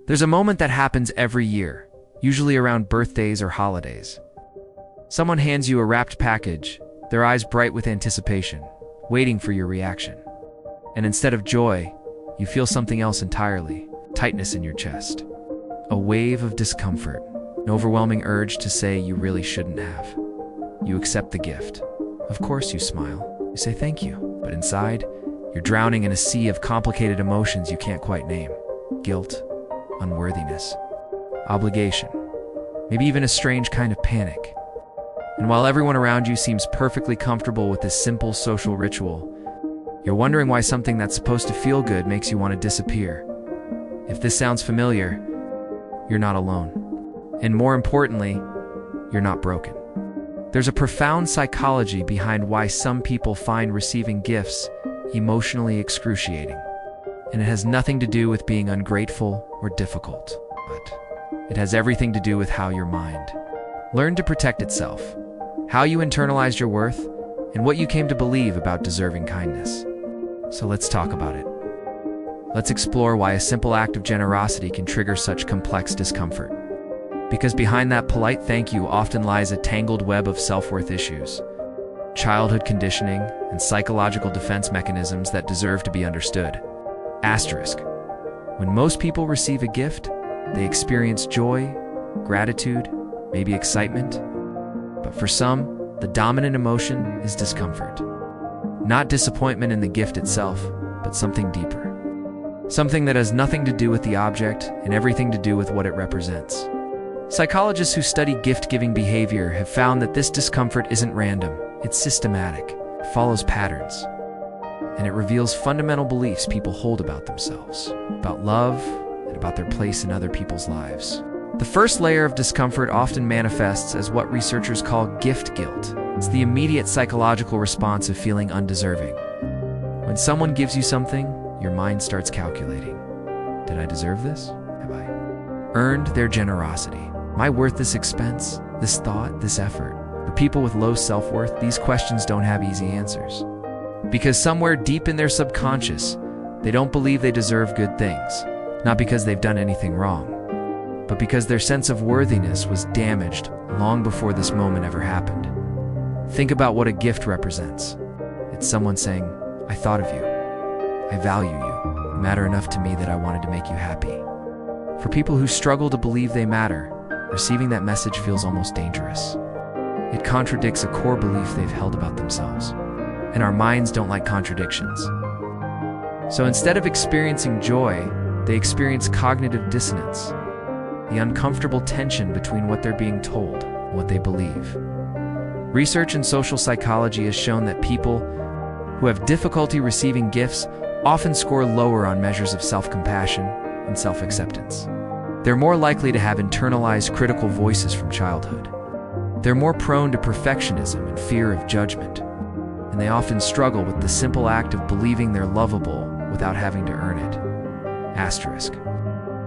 There's a moment that happens every year, usually around birthdays or holidays. Someone hands you a wrapped package, their eyes bright with anticipation, waiting for your reaction. And instead of joy, you feel something else entirely, tightness in your chest. A wave of discomfort, an overwhelming urge to say you really shouldn't have. You accept the gift. Of course you smile, you say thank you, but inside, you're drowning in a sea of complicated emotions you can't quite name. Guilt, unworthiness, obligation, maybe even a strange kind of panic. And while everyone around you seems perfectly comfortable with this simple social ritual, you're wondering why something that's supposed to feel good makes you want to disappear. If this sounds familiar, you're not alone. And more importantly, you're not broken. There's a profound psychology behind why some people find receiving gifts emotionally excruciating. And it has nothing to do with being ungrateful or difficult, but it has everything to do with how your mind learned to protect itself, how you internalized your worth, and what you came to believe about deserving kindness. So let's talk about it. Let's explore why a simple act of generosity can trigger such complex discomfort. Because behind that polite thank you often lies a tangled web of self-worth issues, childhood conditioning, and psychological defense mechanisms that deserve to be understood. Asterisk. When most people receive a gift, they experience joy, gratitude, maybe excitement. But for some, the dominant emotion is discomfort. Not disappointment in the gift itself, but something deeper. Something that has nothing to do with the object and everything to do with what it represents. Psychologists who study gift-giving behavior have found that this discomfort isn't random, it's systematic, it follows patterns, and it reveals fundamental beliefs people hold about themselves, about love, and about their place in other people's lives. The first layer of discomfort often manifests as what researchers call gift guilt. It's the immediate psychological response of feeling undeserving. When someone gives you something, your mind starts calculating. Did I deserve this? Have I earned their generosity? Am I worth this expense, this thought, this effort? For people with low self-worth, these questions don't have easy answers. Because somewhere deep in their subconscious, they don't believe they deserve good things. Not because they've done anything wrong, but because their sense of worthiness was damaged long before this moment ever happened. Think about what a gift represents. It's someone saying, I thought of you. I value you. You matter enough to me that I wanted to make you happy. For people who struggle to believe they matter, receiving that message feels almost dangerous. It contradicts a core belief they've held about themselves. And our minds don't like contradictions. So instead of experiencing joy, they experience cognitive dissonance, the uncomfortable tension between what they're being told and what they believe. Research in social psychology has shown that people who have difficulty receiving gifts often score lower on measures of self-compassion and self-acceptance. They're more likely to have internalized critical voices from childhood. They're more prone to perfectionism and fear of judgment. And they often struggle with the simple act of believing they're lovable without having to earn it. Asterisk.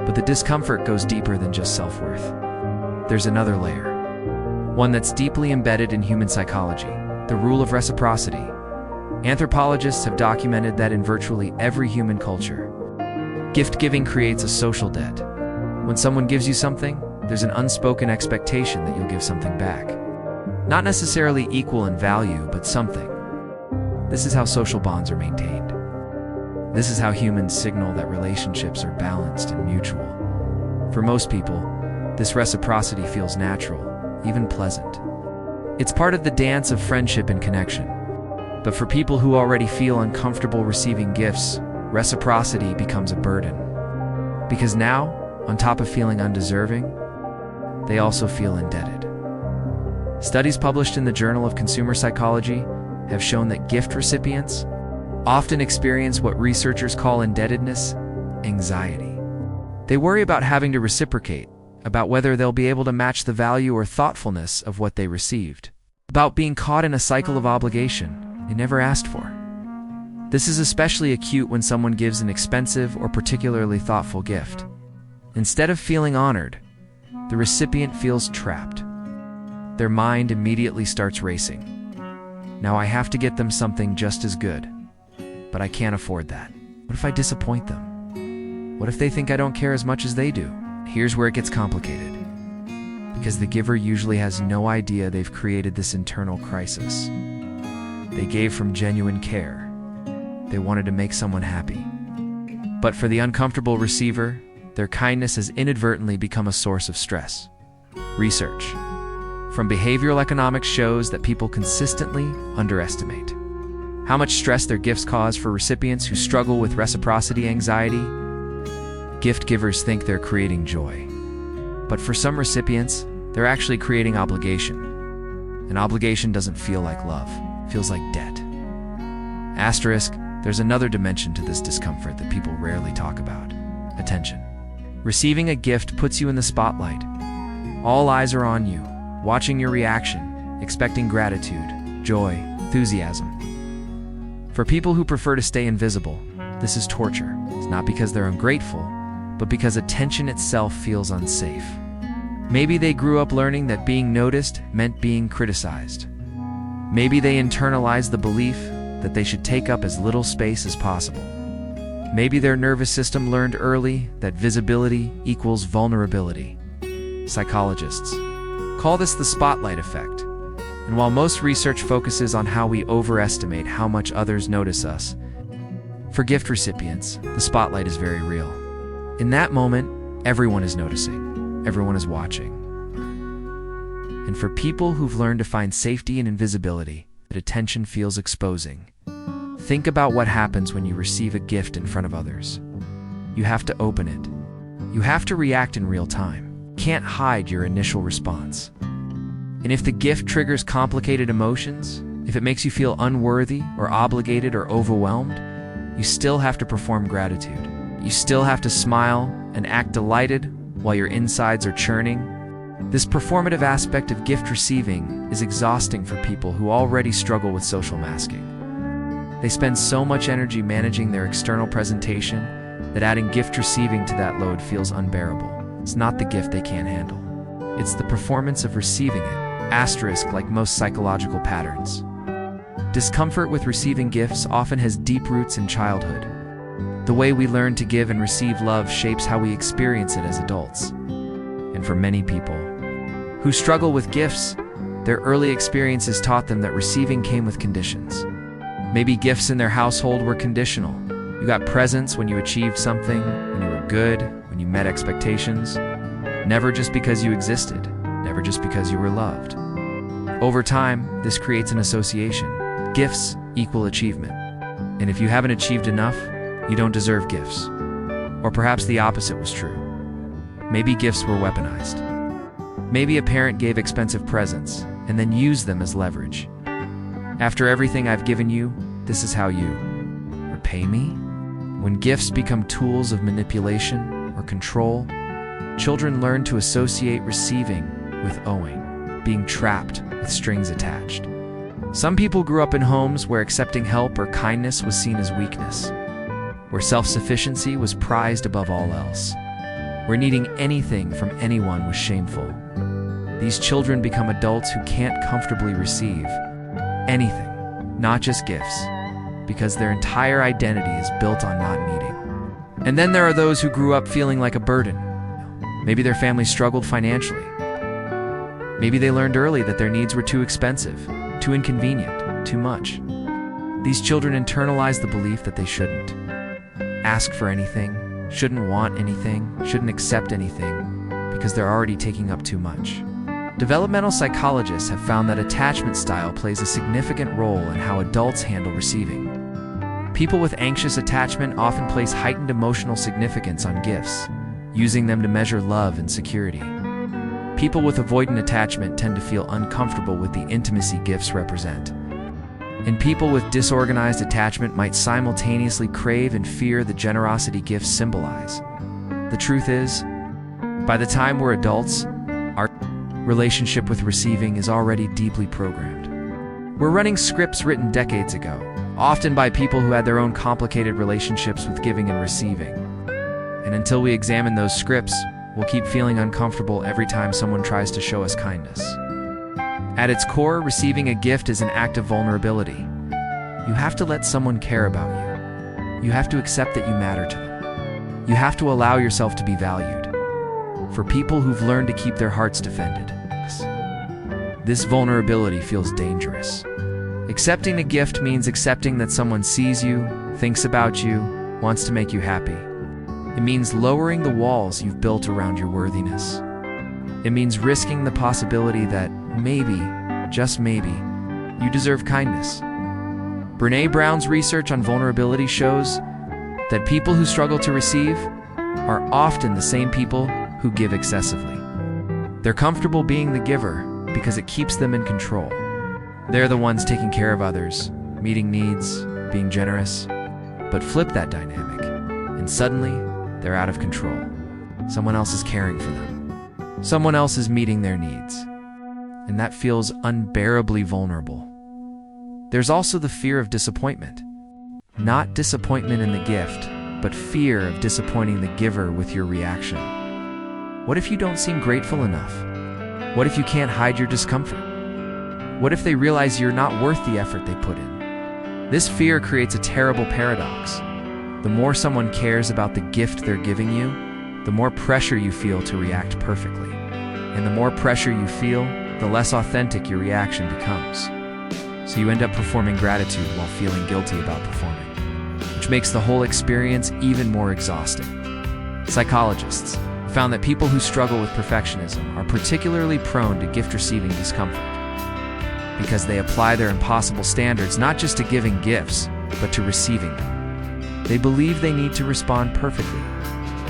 But the discomfort goes deeper than just self-worth. There's another layer, one that's deeply embedded in human psychology, the rule of reciprocity. Anthropologists have documented that in virtually every human culture, gift-giving creates a social debt. When someone gives you something, there's an unspoken expectation that you'll give something back. Not necessarily equal in value, but something. This is how social bonds are maintained. This is how humans signal that relationships are balanced and mutual. For most people, this reciprocity feels natural, even pleasant. It's part of the dance of friendship and connection. But for people who already feel uncomfortable receiving gifts, reciprocity becomes a burden. Because now, on top of feeling undeserving, they also feel indebted. Studies published in the Journal of Consumer Psychology have shown that gift recipients often experience what researchers call indebtedness, anxiety. They worry about having to reciprocate, about whether they'll be able to match the value or thoughtfulness of what they received, about being caught in a cycle of obligation they never asked for. This is especially acute when someone gives an expensive or particularly thoughtful gift. Instead of feeling honored, the recipient feels trapped. Their mind immediately starts racing. Now I have to get them something just as good, but I can't afford that. What if I disappoint them? What if they think I don't care as much as they do? Here's where it gets complicated. Because the giver usually has no idea they've created this internal crisis. They gave from genuine care. They wanted to make someone happy. But for the uncomfortable receiver, their kindness has inadvertently become a source of stress. Research from behavioral economics shows that people consistently underestimate how much stress their gifts cause for recipients who struggle with reciprocity anxiety. Gift givers think they're creating joy. But for some recipients, they're actually creating obligation. An obligation doesn't feel like love, it feels like debt. Asterisk, there's another dimension to this discomfort that people rarely talk about: attention. Receiving a gift puts you in the spotlight. All eyes are on you, watching your reaction, expecting gratitude, joy, enthusiasm. For people who prefer to stay invisible, this is torture. It's not because they're ungrateful, but because attention itself feels unsafe. Maybe they grew up learning that being noticed meant being criticized. Maybe they internalized the belief that they should take up as little space as possible. Maybe their nervous system learned early that visibility equals vulnerability. Psychologists call this the spotlight effect. And while most research focuses on how we overestimate how much others notice us, for gift recipients, the spotlight is very real. In that moment, everyone is noticing, everyone is watching. And for people who've learned to find safety in invisibility, that attention feels exposing. Think about what happens when you receive a gift in front of others. You have to open it. You have to react in real time. Can't hide your initial response. And if the gift triggers complicated emotions, if it makes you feel unworthy or obligated or overwhelmed, you still have to perform gratitude. You still have to smile and act delighted while your insides are churning. This performative aspect of gift receiving is exhausting for people who already struggle with social masking. They spend so much energy managing their external presentation that adding gift receiving to that load feels unbearable. It's not the gift they can't handle. It's the performance of receiving it. Asterisk, like most psychological patterns. Discomfort with receiving gifts often has deep roots in childhood. The way we learn to give and receive love shapes how we experience it as adults. And for many people who struggle with gifts, their early experiences taught them that receiving came with conditions. Maybe gifts in their household were conditional. You got presents when you achieved something, when you were good, when you met expectations. Never just because you existed, never just because you were loved. Over time, this creates an association. Gifts equal achievement. And if you haven't achieved enough, you don't deserve gifts. Or perhaps the opposite was true. Maybe gifts were weaponized. Maybe a parent gave expensive presents and then used them as leverage. After everything I've given you, this is how you repay me? When gifts become tools of manipulation or control, children learn to associate receiving with owing, being trapped with strings attached. Some people grew up in homes where accepting help or kindness was seen as weakness, where self-sufficiency was prized above all else, where needing anything from anyone was shameful. These children become adults who can't comfortably receive anything, not just gifts, because their entire identity is built on not needing. And then there are those who grew up feeling like a burden. Maybe their family struggled financially. Maybe they learned early that their needs were too expensive, too inconvenient, too much. These children internalize the belief that they shouldn't ask for anything, shouldn't want anything, shouldn't accept anything, because they're already taking up too much. Developmental psychologists have found that attachment style plays a significant role in how adults handle receiving. People with anxious attachment often place heightened emotional significance on gifts, using them to measure love and security. People with avoidant attachment tend to feel uncomfortable with the intimacy gifts represent. And people with disorganized attachment might simultaneously crave and fear the generosity gifts symbolize. The truth is, by the time we're adults, our relationship with receiving is already deeply programmed. We're running scripts written decades ago, often by people who had their own complicated relationships with giving and receiving. And until we examine those scripts, we'll keep feeling uncomfortable every time someone tries to show us kindness. At its core, receiving a gift is an act of vulnerability. You have to let someone care about you. You have to accept that you matter to them. You have to allow yourself to be valued. For people who've learned to keep their hearts defended, this vulnerability feels dangerous. Accepting a gift means accepting that someone sees you, thinks about you, wants to make you happy. It means lowering the walls you've built around your worthiness. It means risking the possibility that maybe, just maybe, you deserve kindness. Brené Brown's research on vulnerability shows that people who struggle to receive are often the same people who give excessively. They're comfortable being the giver because it keeps them in control. They're the ones taking care of others, meeting needs, being generous. But flip that dynamic, and suddenly, they're out of control. Someone else is caring for them. Someone else is meeting their needs. And that feels unbearably vulnerable. There's also the fear of disappointment. Not disappointment in the gift, but fear of disappointing the giver with your reaction. What if you don't seem grateful enough? What if you can't hide your discomfort? What if they realize you're not worth the effort they put in? This fear creates a terrible paradox. The more someone cares about the gift they're giving you, the more pressure you feel to react perfectly. And the more pressure you feel, the less authentic your reaction becomes. So you end up performing gratitude while feeling guilty about performing, which makes the whole experience even more exhausting. Psychologists found that people who struggle with perfectionism are particularly prone to gift-receiving discomfort because they apply their impossible standards not just to giving gifts, but to receiving them. They believe they need to respond perfectly,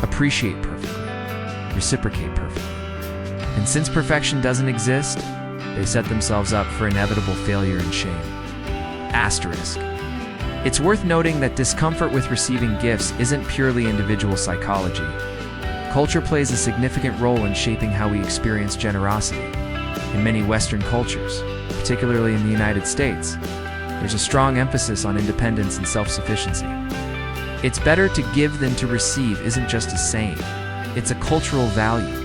appreciate perfectly, reciprocate perfectly. And since perfection doesn't exist, they set themselves up for inevitable failure and shame. Asterisk. It's worth noting that discomfort with receiving gifts isn't purely individual psychology. Culture plays a significant role in shaping how we experience generosity. In many Western cultures, particularly in the United States, there's a strong emphasis on independence and self-sufficiency. It's better to give than to receive isn't just a saying, it's a cultural value.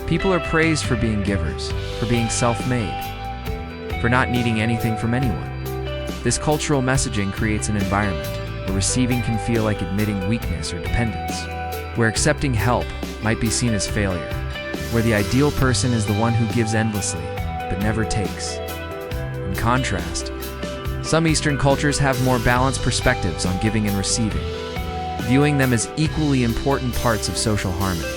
People are praised for being givers, for being self-made, for not needing anything from anyone. This cultural messaging creates an environment where receiving can feel like admitting weakness or dependence, where accepting help might be seen as failure, where the ideal person is the one who gives endlessly, but never takes. In contrast, some Eastern cultures have more balanced perspectives on giving and receiving, viewing them as equally important parts of social harmony.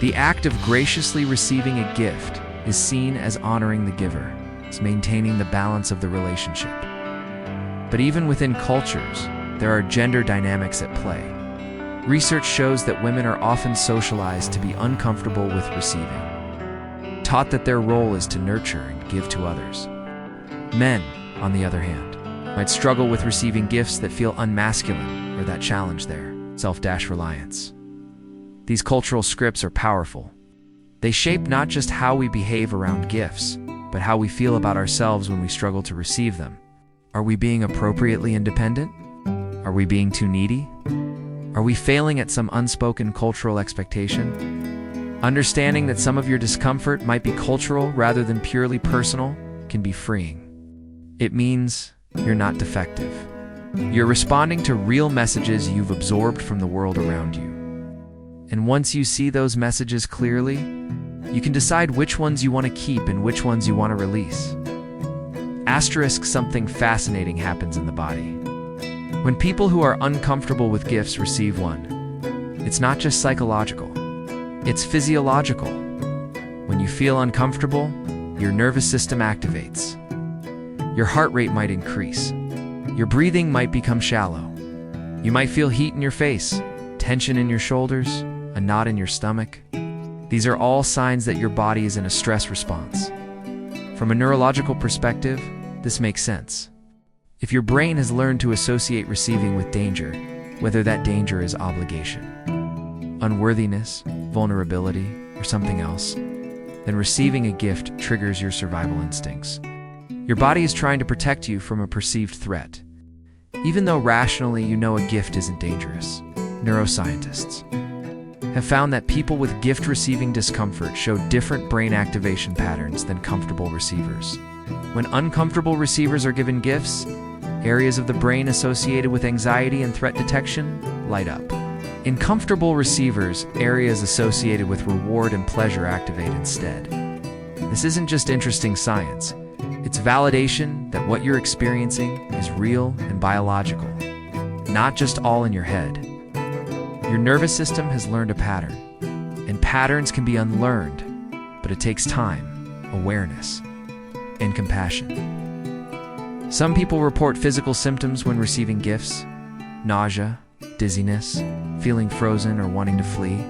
The act of graciously receiving a gift is seen as honoring the giver, as maintaining the balance of the relationship. But even within cultures, there are gender dynamics at play. Research shows that women are often socialized to be uncomfortable with receiving, taught that their role is to nurture and give to others. Men, on the other hand, might struggle with receiving gifts that feel unmasculine or that challenge their self-reliance. These cultural scripts are powerful. They shape not just how we behave around gifts, but how we feel about ourselves when we struggle to receive them. Are we being appropriately independent? Are we being too needy? Are we failing at some unspoken cultural expectation? Understanding that some of your discomfort might be cultural rather than purely personal can be freeing. It means you're not defective. You're responding to real messages you've absorbed from the world around you. And once you see those messages clearly, you can decide which ones you want to keep and which ones you want to release. Asterisk, something fascinating happens in the body. When people who are uncomfortable with gifts receive one, it's not just psychological, it's physiological. When you feel uncomfortable, your nervous system activates. Your heart rate might increase. Your breathing might become shallow. You might feel heat in your face, tension in your shoulders, a knot in your stomach. These are all signs that your body is in a stress response. From a neurological perspective, this makes sense. If your brain has learned to associate receiving with danger, whether that danger is obligation, unworthiness, vulnerability, or something else, then receiving a gift triggers your survival instincts. Your body is trying to protect you from a perceived threat, even though rationally you know a gift isn't dangerous. Neuroscientists have found that people with gift-receiving discomfort show different brain activation patterns than comfortable receivers. When uncomfortable receivers are given gifts, areas of the brain associated with anxiety and threat detection light up. In comfortable receivers, areas associated with reward and pleasure activate instead. This isn't just interesting science. It's validation that what you're experiencing is real and biological, not just all in your head. Your nervous system has learned a pattern, and patterns can be unlearned, but it takes time, awareness, and compassion. Some people report physical symptoms when receiving gifts: nausea, dizziness, feeling frozen, or wanting to flee.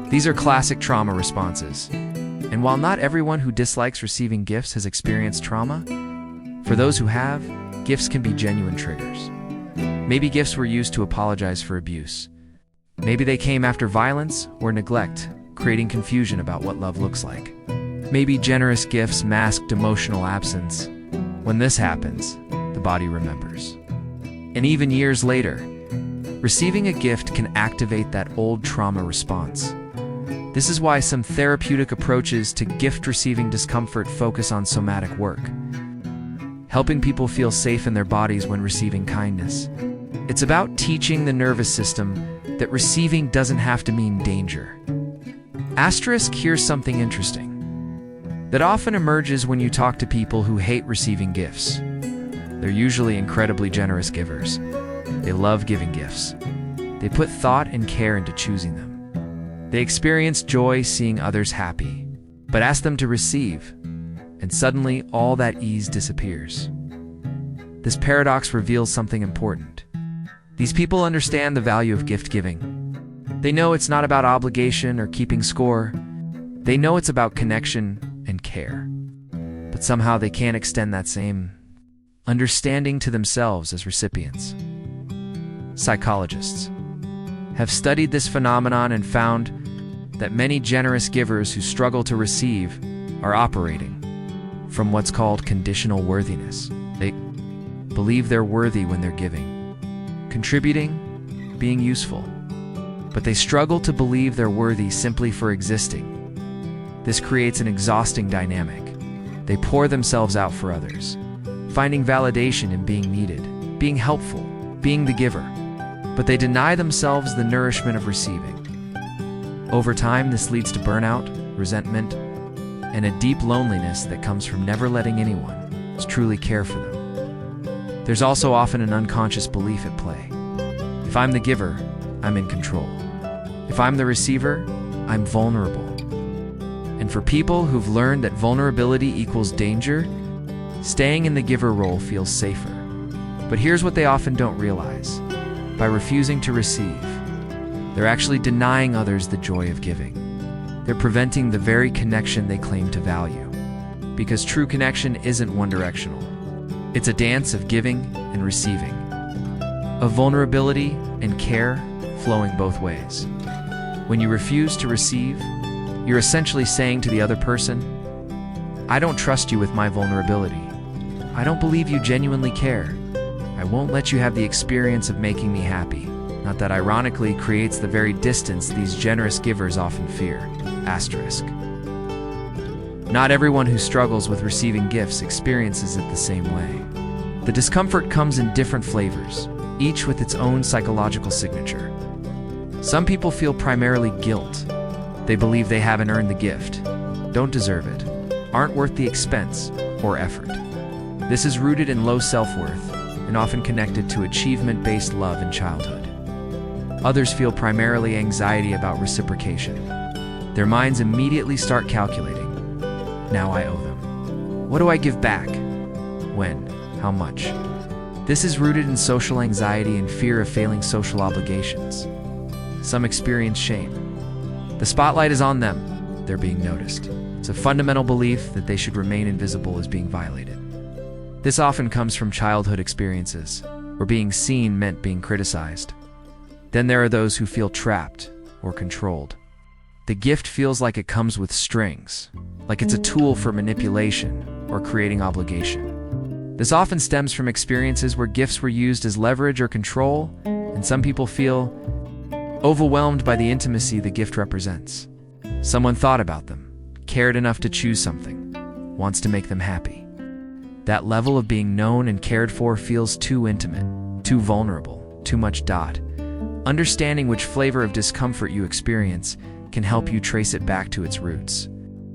These are classic trauma responses. And while not everyone who dislikes receiving gifts has experienced trauma, for those who have, gifts can be genuine triggers. Maybe gifts were used to apologize for abuse. Maybe they came after violence or neglect, creating confusion about what love looks like. Maybe generous gifts masked emotional absence. When this happens, the body remembers. And even years later, receiving a gift can activate that old trauma response. This is why some therapeutic approaches to gift-receiving discomfort focus on somatic work, helping people feel safe in their bodies when receiving kindness. It's about teaching the nervous system that receiving doesn't have to mean danger. Asterisk, here's something interesting that often emerges when you talk to people who hate receiving gifts. They're usually incredibly generous givers. They love giving gifts. They put thought and care into choosing them. They experience joy seeing others happy, but ask them to receive, and suddenly all that ease disappears. This paradox reveals something important. These people understand the value of gift giving. They know it's not about obligation or keeping score. They know it's about connection and care. But somehow they can't extend that same understanding to themselves as recipients. Psychologists have studied this phenomenon and found that many generous givers who struggle to receive are operating from what's called conditional worthiness. They believe they're worthy when they're giving, contributing, being useful, but they struggle to believe they're worthy simply for existing. This creates an exhausting dynamic. They pour themselves out for others, finding validation in being needed, being helpful, being the giver, but they deny themselves the nourishment of receiving. Over time, this leads to burnout, resentment, and a deep loneliness that comes from never letting anyone truly care for them. There's also often an unconscious belief at play. If I'm the giver, I'm in control. If I'm the receiver, I'm vulnerable. And for people who've learned that vulnerability equals danger, staying in the giver role feels safer. But here's what they often don't realize. By refusing to receive, they're actually denying others the joy of giving. They're preventing the very connection they claim to value. Because true connection isn't one-directional. It's a dance of giving and receiving, of vulnerability and care flowing both ways. When you refuse to receive, you're essentially saying to the other person, I don't trust you with my vulnerability. I don't believe you genuinely care. I won't let you have the experience of making me happy. Not that ironically creates the very distance these generous givers often fear. Asterisk. Not everyone who struggles with receiving gifts experiences it the same way. The discomfort comes in different flavors, each with its own psychological signature. Some people feel primarily guilt. They believe they haven't earned the gift, don't deserve it, aren't worth the expense or effort. This is rooted in low self-worth and often connected to achievement-based love in childhood. Others feel primarily anxiety about reciprocation. Their minds immediately start calculating. Now I owe them. What do I give back? When? How much? This is rooted in social anxiety and fear of failing social obligations. Some experience shame. The spotlight is on them. They're being noticed. It's a fundamental belief that they should remain invisible as being violated. This often comes from childhood experiences, where being seen meant being criticized. Then there are those who feel trapped or controlled. The gift feels like it comes with strings, like it's a tool for manipulation or creating obligation. This often stems from experiences where gifts were used as leverage or control, and some people feel overwhelmed by the intimacy the gift represents. Someone thought about them, cared enough to choose something, wants to make them happy. That level of being known and cared for feels too intimate, too vulnerable, too much. Understanding which flavor of discomfort you experience can help you trace it back to its roots.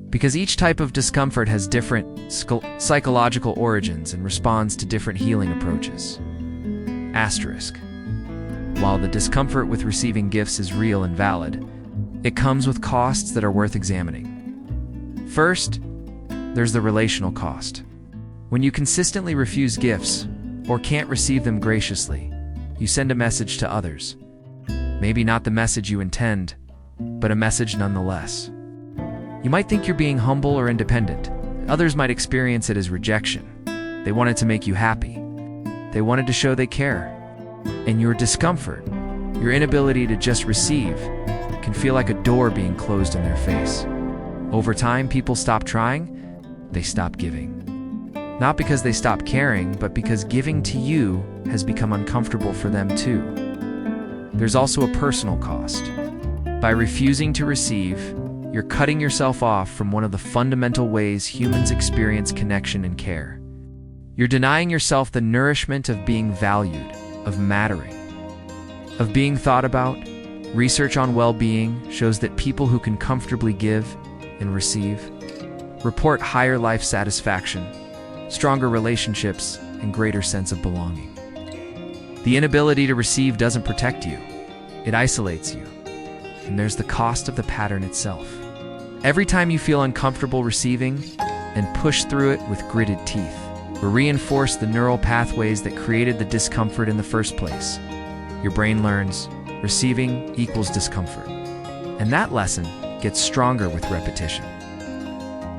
Because each type of discomfort has different psychological origins and responds to different healing approaches. Asterisk. While the discomfort with receiving gifts is real and valid, it comes with costs that are worth examining. First, there's the relational cost. When you consistently refuse gifts or can't receive them graciously, you send a message to others. Maybe not the message you intend, but a message nonetheless. You might think you're being humble or independent. Others might experience it as rejection. They wanted to make you happy. They wanted to show they care. And your discomfort, your inability to just receive, can feel like a door being closed in their face. Over time, people stop trying, they stop giving. Not because they stop caring, but because giving to you has become uncomfortable for them too. There's also a personal cost. By refusing to receive, you're cutting yourself off from one of the fundamental ways humans experience connection and care. You're denying yourself the nourishment of being valued, of mattering, of being thought about. Research on well-being shows that people who can comfortably give and receive report higher life satisfaction, stronger relationships, and greater sense of belonging. The inability to receive doesn't protect you, it isolates you. And there's the cost of the pattern itself. Every time you feel uncomfortable receiving and push through it with gritted teeth, or reinforce the neural pathways that created the discomfort in the first place. Your brain learns receiving equals discomfort. And that lesson gets stronger with repetition.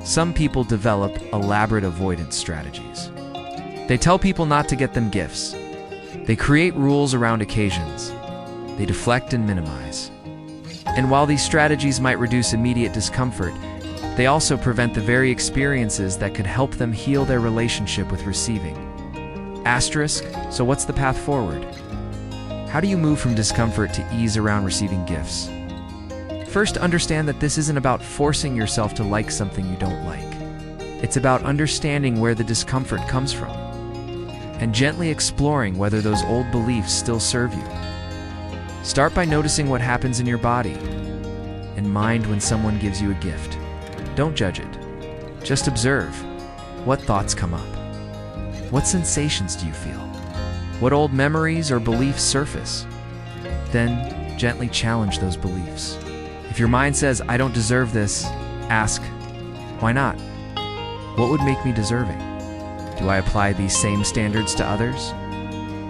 Some people develop elaborate avoidance strategies. They tell people not to get them gifts. They create rules around occasions. They deflect and minimize. And while these strategies might reduce immediate discomfort, they also prevent the very experiences that could help them heal their relationship with receiving. Asterisk, so what's the path forward? How do you move from discomfort to ease around receiving gifts? First, understand that this isn't about forcing yourself to like something you don't like. It's about understanding where the discomfort comes from and gently exploring whether those old beliefs still serve you. Start by noticing what happens in your body and mind when someone gives you a gift. Don't judge it. Just observe. What thoughts come up? What sensations do you feel? What old memories or beliefs surface? Then gently challenge those beliefs. If your mind says, "I don't deserve this," ask, "Why not? What would make me deserving? Do I apply these same standards to others?"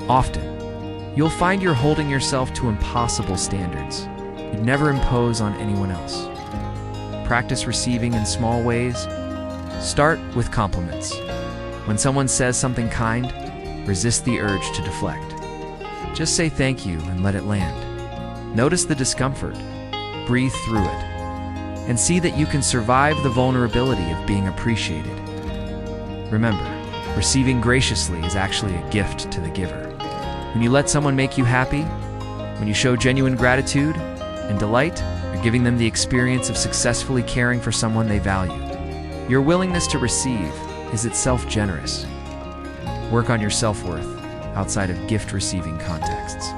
Often, you'll find you're holding yourself to impossible standards you'd never impose on anyone else. Practice receiving in small ways. Start with compliments. When someone says something kind, resist the urge to deflect. Just say thank you and let it land. Notice the discomfort, breathe through it, and see that you can survive the vulnerability of being appreciated. Remember, receiving graciously is actually a gift to the giver. When you let someone make you happy, when you show genuine gratitude and delight, you're giving them the experience of successfully caring for someone they value. Your willingness to receive is itself generous. Work on your self-worth outside of gift-receiving contexts.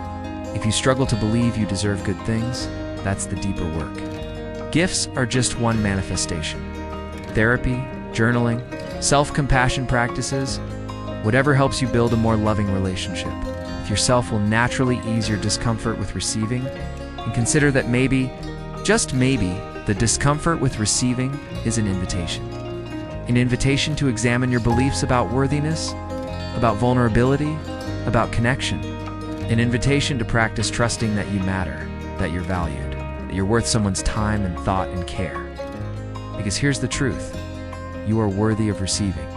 If you struggle to believe you deserve good things, that's the deeper work. Gifts are just one manifestation. Therapy, journaling, self-compassion practices, whatever helps you build a more loving relationship with yourself will naturally ease your discomfort with receiving, and consider that maybe, just maybe, the discomfort with receiving is an invitation. An invitation to examine your beliefs about worthiness, about vulnerability, about connection. An invitation to practice trusting that you matter, that you're valued, that you're worth someone's time and thought and care. Because here's the truth, you are worthy of receiving.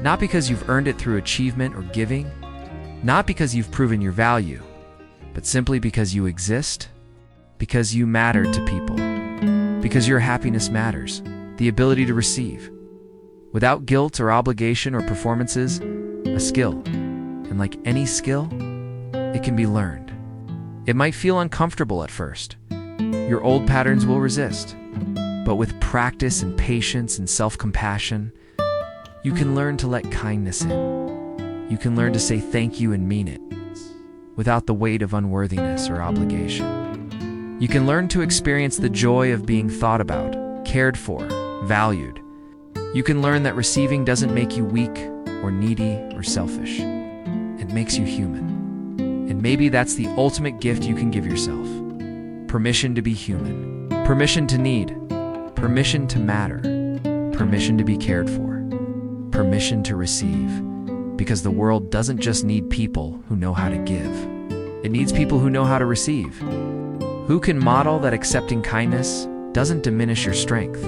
Not because you've earned it through achievement or giving, not because you've proven your value, but simply because you exist, because you matter to people, because your happiness matters, the ability to receive. Without guilt or obligation or performances, a skill. And like any skill, it can be learned. It might feel uncomfortable at first. Your old patterns will resist. But with practice and patience and self-compassion, you can learn to let kindness in. You can learn to say thank you and mean it. without the weight of unworthiness or obligation. You can learn to experience the joy of being thought about, cared for, valued. You can learn that receiving doesn't make you weak or needy or selfish. It makes you human. And maybe that's the ultimate gift you can give yourself. Permission to be human. Permission to need. Permission to matter. Permission to be cared for. Permission to receive. Because the world doesn't just need people who know how to give. It needs people who know how to receive. Who can model that accepting kindness doesn't diminish your strength?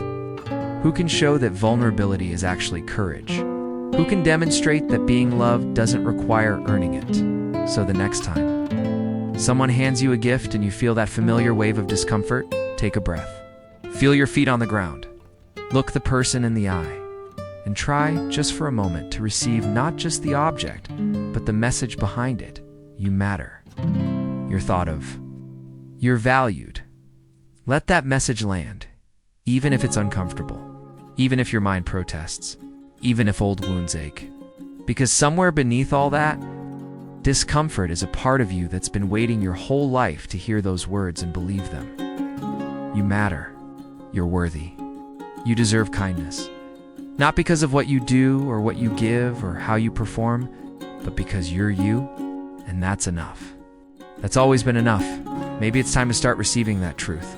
Who can show that vulnerability is actually courage? Who can demonstrate that being loved doesn't require earning it? So the next time someone hands you a gift and you feel that familiar wave of discomfort, take a breath. Feel your feet on the ground. Look the person in the eye. And try, just for a moment, to receive not just the object, but the message behind it. You matter. You're thought of. You're valued. Let that message land, even if it's uncomfortable, even if your mind protests, even if old wounds ache. Because somewhere beneath all that, discomfort is a part of you that's been waiting your whole life to hear those words and believe them. You matter. You're worthy. You deserve kindness. Not because of what you do or what you give or how you perform, but because you're you, and that's enough. That's always been enough. Maybe it's time to start receiving that truth.